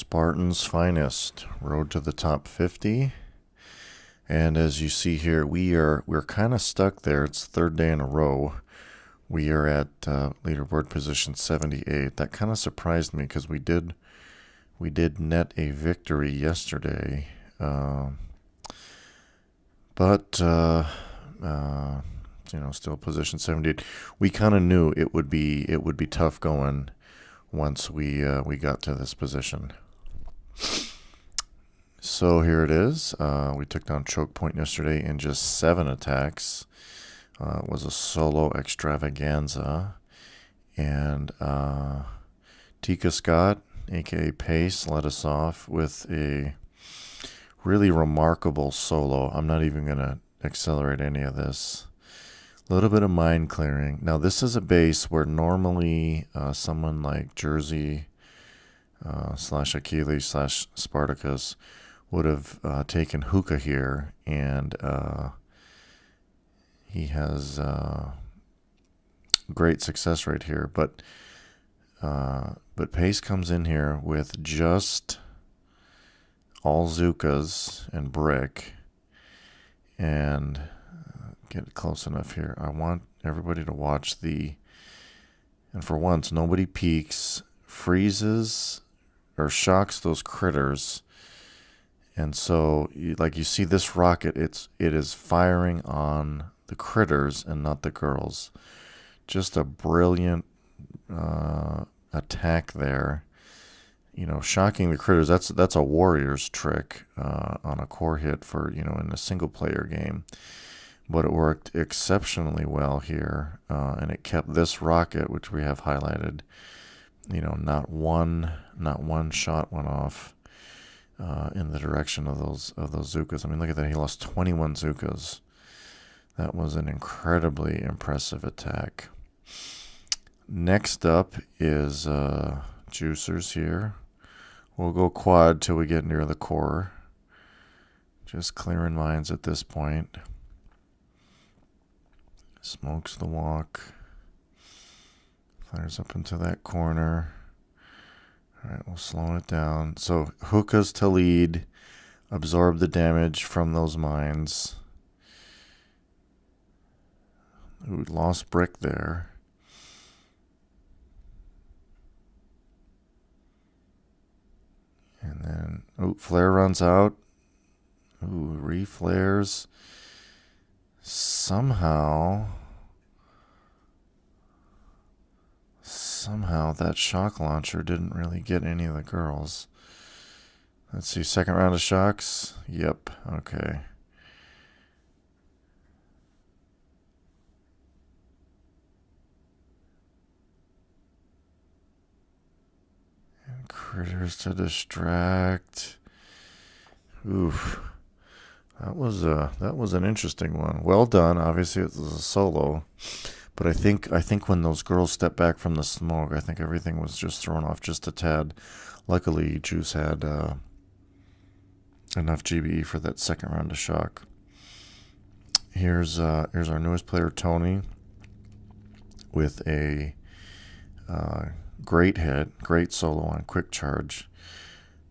Spartans finest, road to the top 50. And as you see here, we're kind of stuck there. It's the third day in a row. We are at leaderboard position 78. That kind of surprised me because we did net a victory yesterday, but still position 78. We kind of knew it would be tough going once we got to this position. So here it is. We took down Choke Point yesterday in just 7 attacks. It was a solo extravaganza. And Tika Scott, aka Pace, led us off with a really remarkable solo. I'm not even going to accelerate any of this. A little bit of mind clearing. Now, this is a base where normally someone like Jersey / Achilles / Spartacus would have taken Hookah here, and he has great success rate here. But Pace comes in here with just all Zukas and brick, and get close enough here. I want everybody to watch and for once, nobody peeks, freezes, or shocks those critters. And so, you see this rocket, it is firing on the critters and not the girls. Just a brilliant attack there. Shocking the critters, that's a warrior's trick on a core hit for, in a single player game. But it worked exceptionally well here, and it kept this rocket, which we have highlighted, not one shot went off in the direction of those Zukas. I mean, look at that. He lost 21 Zukas. That was an incredibly impressive attack. Next up is Juicers here. We'll go quad till we get near the core. Just clearing mines at this point. Smokes the walk. Fires up into that corner. Alright, we'll slow it down. So hookahs to lead. Absorb the damage from those mines. Ooh, lost brick there. And then, flare runs out. Ooh, reflares. Somehow that shock launcher didn't really get any of the girls. Let's see, second round of shocks. Yep, okay. And critters to distract. Oof. That was an interesting one. Well done. Obviously, it was a solo, but I think when those girls stepped back from the smoke, I think everything was just thrown off just a tad. Luckily, Juice had enough GBE for that second round of shock. Here's our newest player, Tony, with a great hit, great solo on quick charge.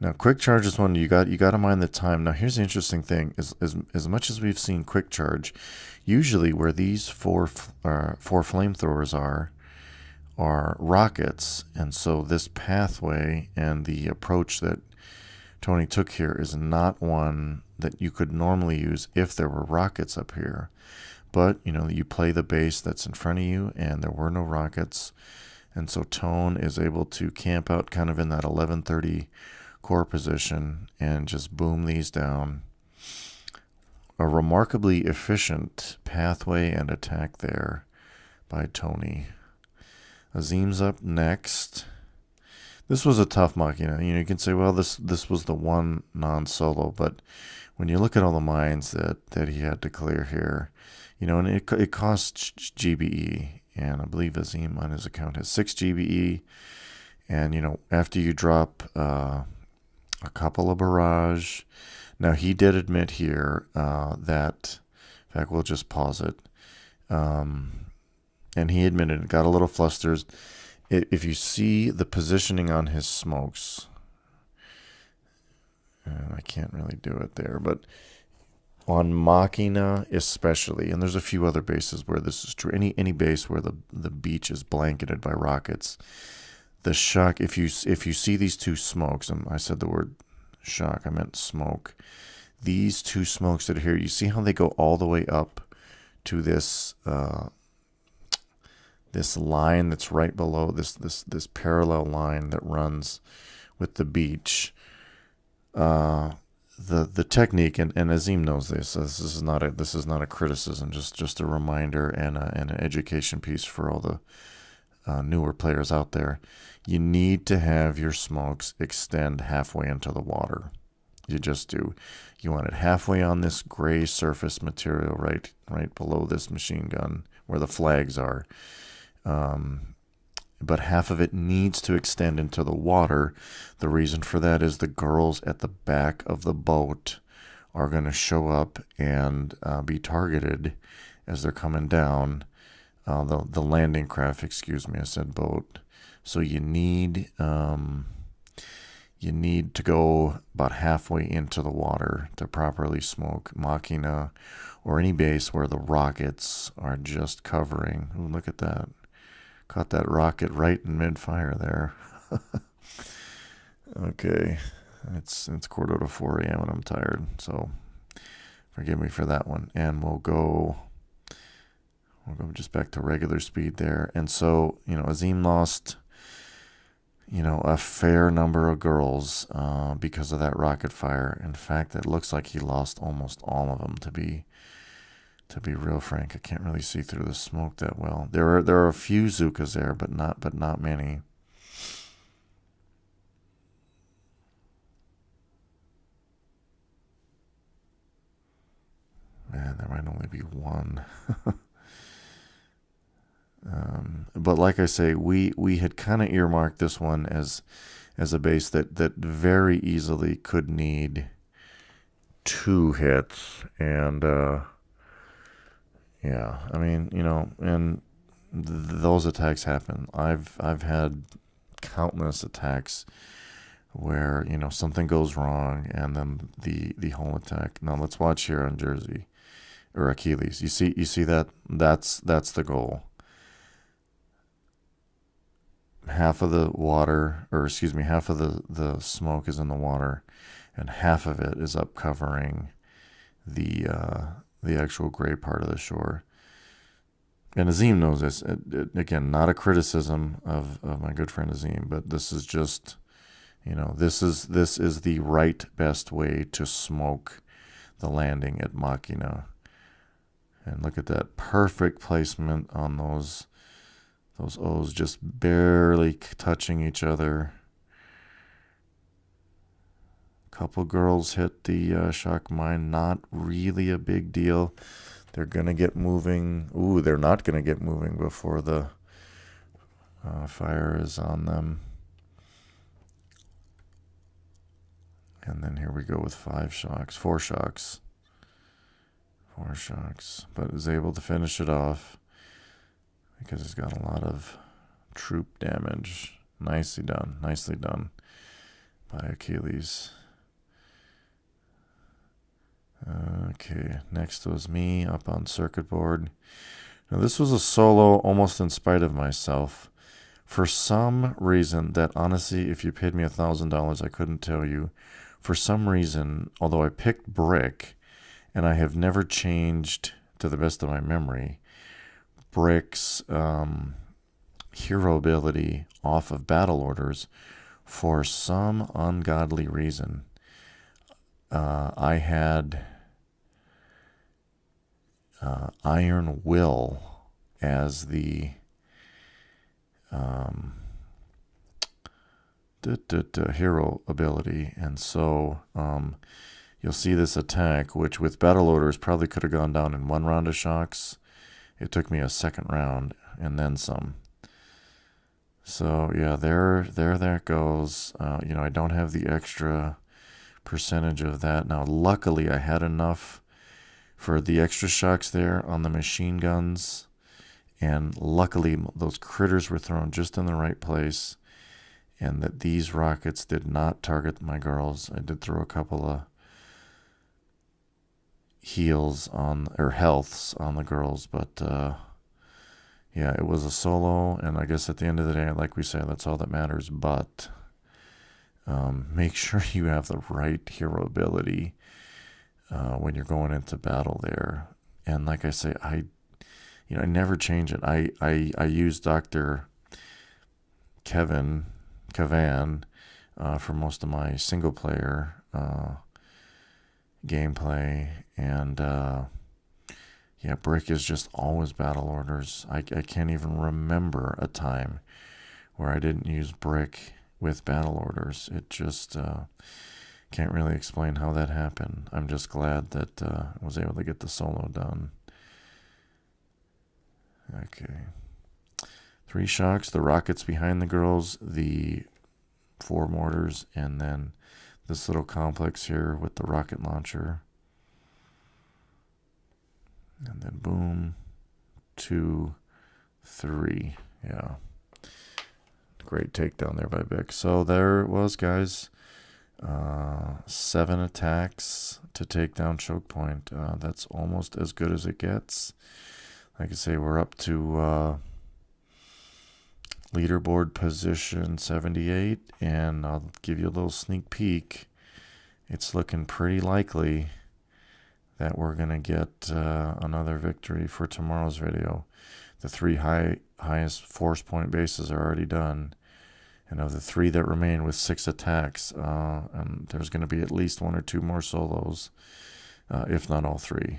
Now, quick charge is one you got to mind the time. Now, here's the interesting thing: as much as we've seen quick charge, usually where these four flamethrowers are rockets, and so this pathway and the approach that Tony took here is not one that you could normally use if there were rockets up here. But you play the base that's in front of you, and there were no rockets, and so Tone is able to camp out kind of in that 1130. Core position and just boom these down. A remarkably efficient pathway and attack there by Tony. Azim's up next. This was a tough mock. You can say, well, this was the one non-solo, but when you look at all the mines that he had to clear here, and it costs GBE, and I believe Azim on his account has 6 GBE, and after you drop a couple of barrage. Now, he did admit here that, in fact, we'll just pause it. And he admitted it got a little flustered. If you see the positioning on his smokes, And I can't really do it there, but on Machina especially, and there's a few other bases where this is true. Any base where the beach is blanketed by rockets, the shock. If you see these two smokes, and I said the word shock, I meant smoke. These two smokes that are here, you see how they go all the way up to this this line that's right below this parallel line that runs with the beach. The technique, and Azim knows this. This is not a criticism, just a reminder and an education piece for all the newer players out there. You need to have your smokes extend halfway into the water. You just do. You want it halfway on this gray surface material, right below this machine gun where the flags are. But half of it needs to extend into the water. The reason for that is the girls at the back of the boat are going to show up and be targeted as they're coming down. The landing craft, excuse me, I said boat. So you need to go about halfway into the water to properly smoke Machina or any base where the rockets are just covering. Ooh, look at that. Caught that rocket right in mid-fire there. Okay. It's 3:45 a.m. and I'm tired, so forgive me for that one. And we'll go just back to regular speed there. And so, Azim lost, a fair number of girls because of that rocket fire. In fact, it looks like he lost almost all of them, to be real frank. I can't really see through the smoke that well. There are a few Zukas there, but not many. Man, there might only be one. But like I say, we had kind of earmarked this one as a base that very easily could need 2 hits, and yeah, I mean, and those attacks happen. I've had countless attacks where something goes wrong, and then the whole attack. Now let's watch here on Jersey or Achilles. You see that that's the goal. Half of the water, or excuse me, half of the smoke is in the water, and half of it is up covering the actual gray part of the shore. And Azim knows this. Again, not a criticism of my good friend Azim, but this is just, this is the right best way to smoke the landing at Machina. And look at that perfect placement on those O's just barely touching each other. Couple girls hit the shock mine. Not really a big deal. They're going to get moving. Ooh, they're not going to get moving before the fire is on them. And then here we go with 4 shocks. 4 shocks. But is able to finish it off because he's got a lot of troop damage. Nicely done by Achilles. Okay, next was me up on circuit board. Now this was a solo almost in spite of myself. For some reason that honestly, if you paid me $1,000, I couldn't tell you. For some reason, although I picked brick, and I have never changed, to the best of my memory, brick's hero ability off of battle orders, for some ungodly reason. I had Iron Will as the hero ability, and so you'll see this attack, which with battle orders probably could have gone down in 1 round of shocks. It took me a 2nd round and then some. So yeah, there that goes. I don't have the extra percentage of that. Now luckily I had enough for the extra shocks there on the machine guns, and luckily those critters were thrown just in the right place, and that these rockets did not target my girls. I did throw a couple of heals on, or healths on the girls, but yeah, it was a solo, and I guess at the end of the day, like we say, that's all that matters. But make sure you have the right hero ability when you're going into battle there. And like I say, I never change it. I use Dr. Cavan for most of my single player gameplay, and yeah, brick is just always battle orders. I can't even remember a time where I didn't use brick with battle orders. It just can't really explain how that happened. I'm just glad that I was able to get the solo done. Okay. 3 shocks, the rockets behind the girls, the 4 mortars, and then this little complex here with the rocket launcher. And then boom, 2, 3. Yeah. Great takedown there by Vic. So there it was, guys. 7 attacks to take down Choke Point. That's almost as good as it gets. Like I say, we're up to leaderboard position 78, and I'll give you a little sneak peek. It's looking pretty likely that we're going to get another victory for tomorrow's video. The 3 highest force point bases are already done. And of the 3 that remain with 6 attacks, and there's going to be at least 1 or 2 more solos, if not all 3.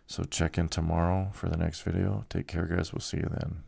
So check in tomorrow for the next video. Take care, guys. We'll see you then.